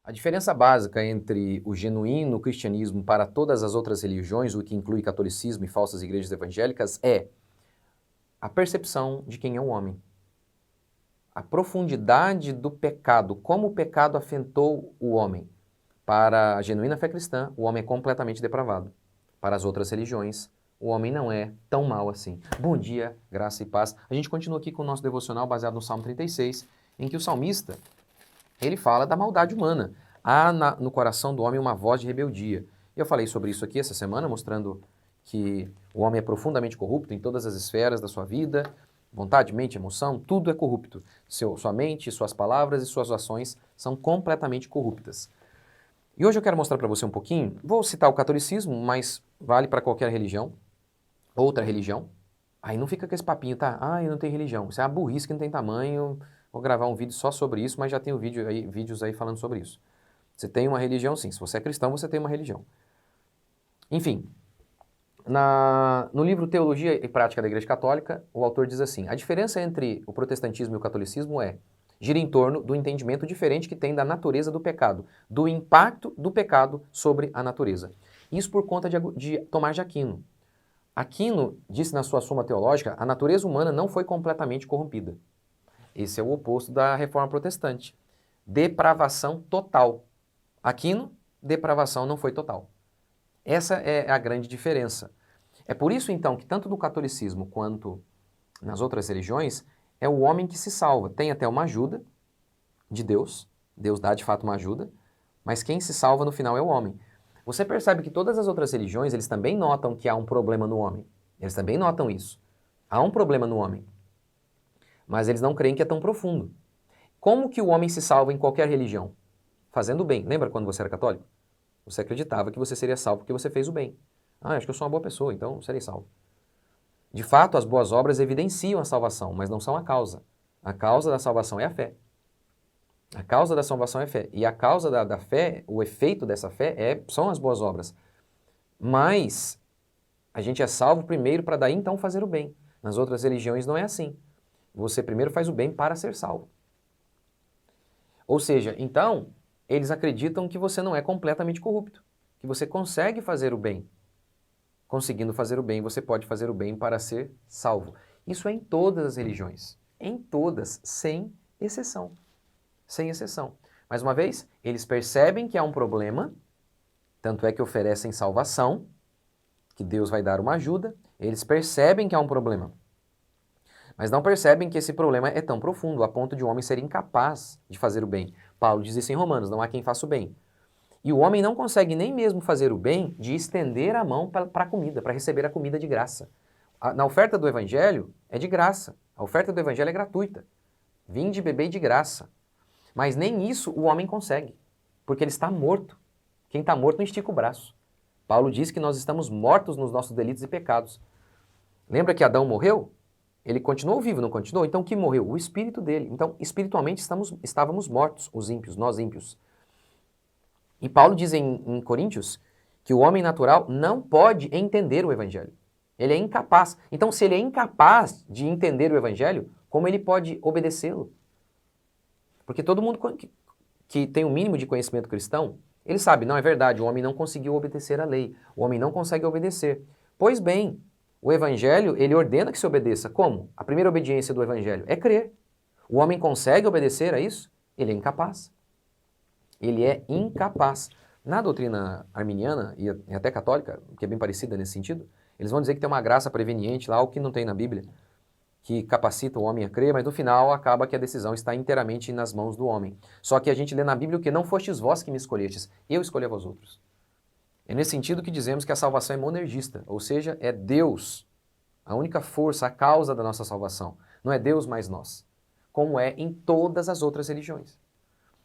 A diferença básica entre o genuíno cristianismo para todas as outras religiões, o que inclui catolicismo e falsas igrejas evangélicas, é a percepção de quem é o homem. A profundidade do pecado, como o pecado afetou o homem. Para a genuína fé cristã, o homem é completamente depravado. Para as outras religiões, o homem não é tão mal assim. Bom dia, graça e paz. A gente continua aqui com o nosso devocional baseado no Salmo 36, em que o salmista, ele fala da maldade humana. Há no coração do homem uma voz de rebeldia. Eu falei sobre isso aqui essa semana, mostrando que o homem é profundamente corrupto em todas as esferas da sua vida, vontade, mente, emoção, tudo é corrupto. Sua mente, suas palavras e suas ações são completamente corruptas. E hoje eu quero mostrar para você um pouquinho, vou citar o catolicismo, mas vale para qualquer religião, outra religião. Aí não fica com esse papinho, tá? Ah, eu não tenho religião. Isso é uma burrice que não tem tamanho. Vou gravar um vídeo só sobre isso, mas já tenho vídeos aí falando sobre isso. Você tem uma religião, sim. Se você é cristão, você tem uma religião. Enfim, no livro Teologia e Prática da Igreja Católica, o autor diz assim: a diferença entre o protestantismo e o catolicismo gira em torno do entendimento diferente que tem da natureza do pecado, do impacto do pecado sobre a natureza. Isso por conta de Tomás de Aquino. Aquino disse na sua Suma Teológica: a natureza humana não foi completamente corrompida. Esse é o oposto da reforma protestante. Depravação total. Aquino, depravação não foi total. Essa é a grande diferença. É por isso, então, que tanto no catolicismo quanto nas outras religiões, é o homem que se salva. Tem até uma ajuda de Deus, Deus dá de fato uma ajuda, mas quem se salva no final é o homem. Você percebe que todas as outras religiões, eles também notam que há um problema no homem. Eles também notam isso. Há um problema no homem. Mas eles não creem que é tão profundo. Como que o homem se salva em qualquer religião? Fazendo o bem. Lembra quando você era católico? Você acreditava que você seria salvo porque você fez o bem. Ah, acho que eu sou uma boa pessoa, então serei salvo. De fato, as boas obras evidenciam a salvação, mas não são a causa. A causa da salvação é a fé. A causa da salvação é a fé. E a causa da fé, o efeito dessa fé são as boas obras. Mas a gente é salvo primeiro para daí então fazer o bem. Nas outras religiões não é assim. Você primeiro faz o bem para ser salvo. Ou seja, então, eles acreditam que você não é completamente corrupto, que você consegue fazer o bem. Conseguindo fazer o bem, você pode fazer o bem para ser salvo. Isso é em todas as religiões. Em todas, sem exceção. Sem exceção. Mais uma vez, eles percebem que há um problema, tanto é que oferecem salvação, que Deus vai dar uma ajuda, eles percebem que há um problema. Mas não percebem que esse problema é tão profundo, a ponto de o homem ser incapaz de fazer o bem. Paulo diz isso em Romanos, não há quem faça o bem. E o homem não consegue nem mesmo fazer o bem de estender a mão para a comida, para receber a comida de graça. Na oferta do Evangelho é de graça. A oferta do Evangelho é gratuita. Vinde beber de graça. Mas nem isso o homem consegue, porque ele está morto. Quem está morto não estica o braço. Paulo diz que nós estamos mortos nos nossos delitos e pecados. Lembra que Adão morreu? Ele continuou vivo, não continuou? Então o que morreu? O espírito dele. Então, espiritualmente estávamos mortos, os ímpios, nós ímpios. E Paulo diz em Coríntios que o homem natural não pode entender o Evangelho. Ele é incapaz. Então, se ele é incapaz de entender o Evangelho, como ele pode obedecê-lo? Porque todo mundo que tem o mínimo de conhecimento cristão, ele sabe, não é verdade, o homem não conseguiu obedecer à lei. O homem não consegue obedecer. Pois bem, o Evangelho, ele ordena que se obedeça. Como? A primeira obediência do Evangelho é crer. O homem consegue obedecer a isso? Ele é incapaz. Ele é incapaz. Na doutrina arminiana e até católica, que é bem parecida nesse sentido, eles vão dizer que tem uma graça preveniente lá, o que não tem na Bíblia, que capacita o homem a crer, mas no final acaba que a decisão está inteiramente nas mãos do homem. Só que a gente lê na Bíblia o que não fostes vós que me escolhestes, eu escolhi a vós outros. É nesse sentido que dizemos que a salvação é monergista, ou seja, é Deus, a única força, a causa da nossa salvação. Não é Deus mais nós, como é em todas as outras religiões.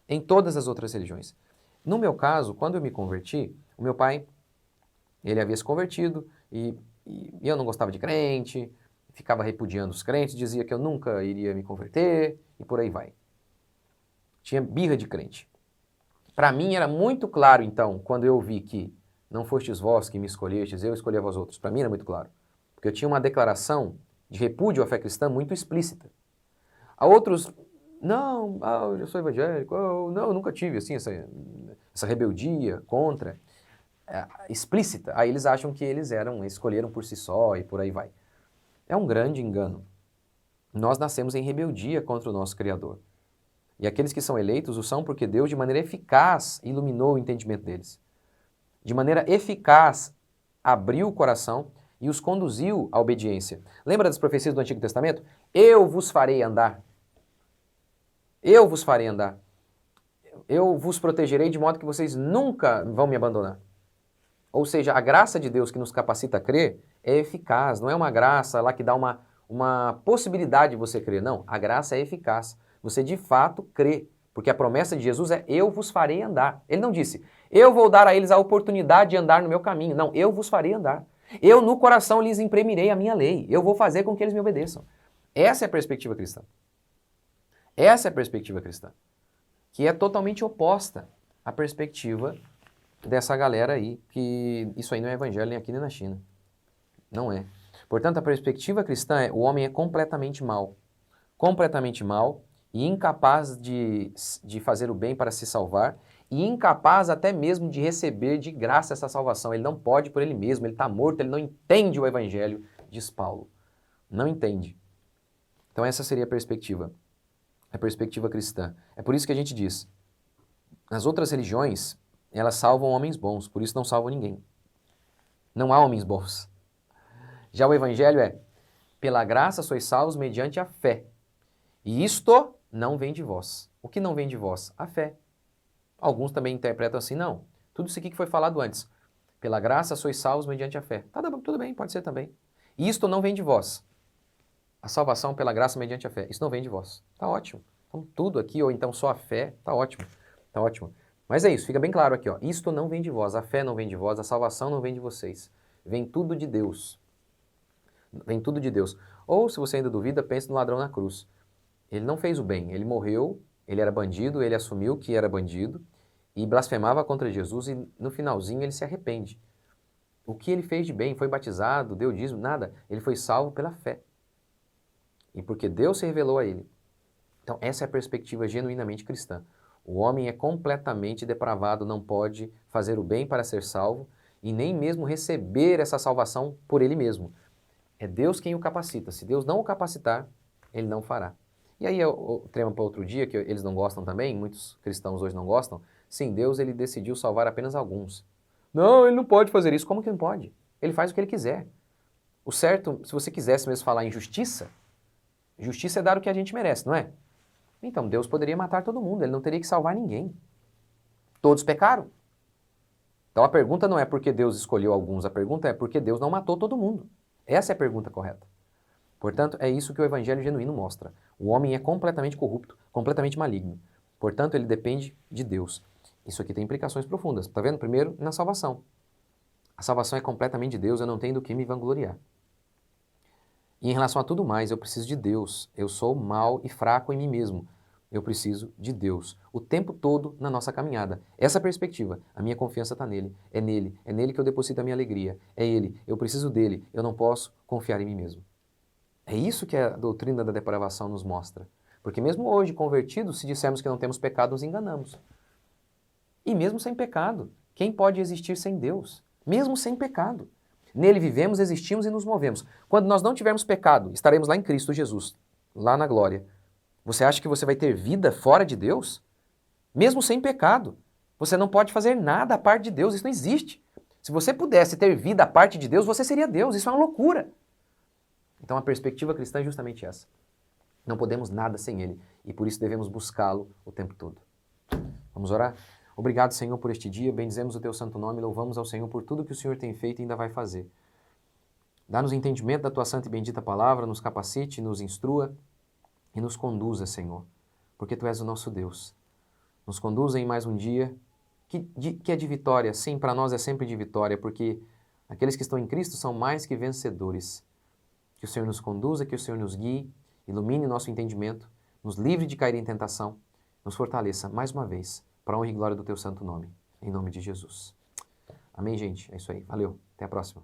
Em todas as outras religiões. No meu caso, quando eu me converti, o meu pai, ele havia se convertido e eu não gostava de crente, ficava repudiando os crentes, dizia que eu nunca iria me converter e por aí vai. Tinha birra de crente. Para mim era muito claro, então, quando eu vi que não fostes vós que me escolhestes, eu escolhi a vós outros. Para mim era muito claro. Porque eu tinha uma declaração de repúdio à fé cristã muito explícita. Há outros Não, eu sou evangélico, não, eu nunca tive assim, essa rebeldia contra, explícita. Aí eles acham que eles escolheram por si só e por aí vai. É um grande engano. Nós nascemos em rebeldia contra o nosso Criador. E aqueles que são eleitos o são porque Deus, de maneira eficaz, iluminou o entendimento deles. De maneira eficaz, abriu o coração e os conduziu à obediência. Lembra das profecias do Antigo Testamento? Eu vos farei andar. Eu vos farei andar. Eu vos protegerei de modo que vocês nunca vão me abandonar. Ou seja, a graça de Deus que nos capacita a crer é eficaz. Não é uma graça lá que dá uma possibilidade de você crer. Não, a graça é eficaz. Você de fato crê. Porque a promessa de Jesus é eu vos farei andar. Ele não disse, eu vou dar a eles a oportunidade de andar no meu caminho. Não, eu vos farei andar. Eu no coração lhes imprimirei a minha lei. Eu vou fazer com que eles me obedeçam. Essa é a perspectiva cristã. Essa é a perspectiva cristã. Que é totalmente oposta à perspectiva dessa galera aí, que isso aí não é evangelho nem aqui nem na China. Não é. Portanto, a perspectiva cristã é o homem é completamente mal e incapaz de fazer o bem para se salvar e incapaz até mesmo de receber de graça essa salvação. Ele não pode por ele mesmo, ele está morto, ele não entende o evangelho, diz Paulo. Não entende. Então essa seria a perspectiva cristã. É por isso que a gente diz, nas outras religiões, elas salvam homens bons, por isso não salvam ninguém. Não há homens bons. Já o evangelho é, pela graça sois salvos mediante a fé. E isto não vem de vós. O que não vem de vós? A fé. Alguns também interpretam assim, não. Tudo isso aqui que foi falado antes. Pela graça sois salvos mediante a fé. Tá, tudo bem, pode ser também. E isto não vem de vós. A salvação pela graça mediante a fé. Isso não vem de vós. Tá ótimo. Então tudo aqui, ou então só a fé, tá ótimo. Tá ótimo. Mas é isso, fica bem claro aqui, ó. Isto não vem de vós, a fé não vem de vós, a salvação não vem de vocês. Vem tudo de Deus. Vem tudo de Deus. Ou, se você ainda duvida, pense no ladrão na cruz. Ele não fez o bem, ele morreu, ele era bandido, ele assumiu que era bandido e blasfemava contra Jesus e no finalzinho ele se arrepende. O que ele fez de bem? Foi batizado, deu dízimo, nada. Ele foi salvo pela fé. E porque Deus se revelou a ele. Então, essa é a perspectiva genuinamente cristã. O homem é completamente depravado, não pode fazer o bem para ser salvo e nem mesmo receber essa salvação por ele mesmo. É Deus quem o capacita. Se Deus não o capacitar, ele não fará. E aí o tema para outro dia, que eles não gostam também, muitos cristãos hoje não gostam. Sim, Deus ele decidiu salvar apenas alguns. Não, ele não pode fazer isso. Como que não pode? Ele faz o que ele quiser. O certo, se você quisesse mesmo falar em justiça, justiça é dar o que a gente merece, não é? Então, Deus poderia matar todo mundo, ele não teria que salvar ninguém. Todos pecaram. Então a pergunta não é porque Deus escolheu alguns, a pergunta é porque Deus não matou todo mundo. Essa é a pergunta correta. Portanto, é isso que o evangelho genuíno mostra. O homem é completamente corrupto, completamente maligno. Portanto, ele depende de Deus. Isso aqui tem implicações profundas. Está vendo? Primeiro, na salvação. A salvação é completamente de Deus, eu não tenho do que me vangloriar. E em relação a tudo mais, eu preciso de Deus. Eu sou mau e fraco em mim mesmo. Eu preciso de Deus. O tempo todo na nossa caminhada. Essa perspectiva, a minha confiança está nele. É nele que eu deposito a minha alegria. É ele, eu preciso dele. Eu não posso confiar em mim mesmo. É isso que a doutrina da depravação nos mostra. Porque mesmo hoje, convertidos, se dissermos que não temos pecado, nos enganamos. E mesmo sem pecado, quem pode existir sem Deus? Mesmo sem pecado. Nele vivemos, existimos e nos movemos. Quando nós não tivermos pecado, estaremos lá em Cristo Jesus, lá na glória. Você acha que você vai ter vida fora de Deus? Mesmo sem pecado. Você não pode fazer nada à parte de Deus, isso não existe. Se você pudesse ter vida à parte de Deus, você seria Deus, isso é uma loucura. Então a perspectiva cristã é justamente essa. Não podemos nada sem Ele e por isso devemos buscá-lo o tempo todo. Vamos orar? Obrigado, Senhor, por este dia, bendizemos o Teu santo nome, louvamos ao Senhor por tudo que o Senhor tem feito e ainda vai fazer. Dá-nos entendimento da Tua santa e bendita palavra, nos capacite, nos instrua e nos conduza, Senhor, porque Tu és o nosso Deus. Nos conduza em mais um dia que é de vitória. Sim, para nós é sempre de vitória, porque aqueles que estão em Cristo são mais que vencedores. Que o Senhor nos conduza, que o Senhor nos guie, ilumine nosso entendimento, nos livre de cair em tentação, nos fortaleça mais uma vez, para a honra e glória do Teu santo nome. Em nome de Jesus. Amém, gente? É isso aí. Valeu. Até a próxima.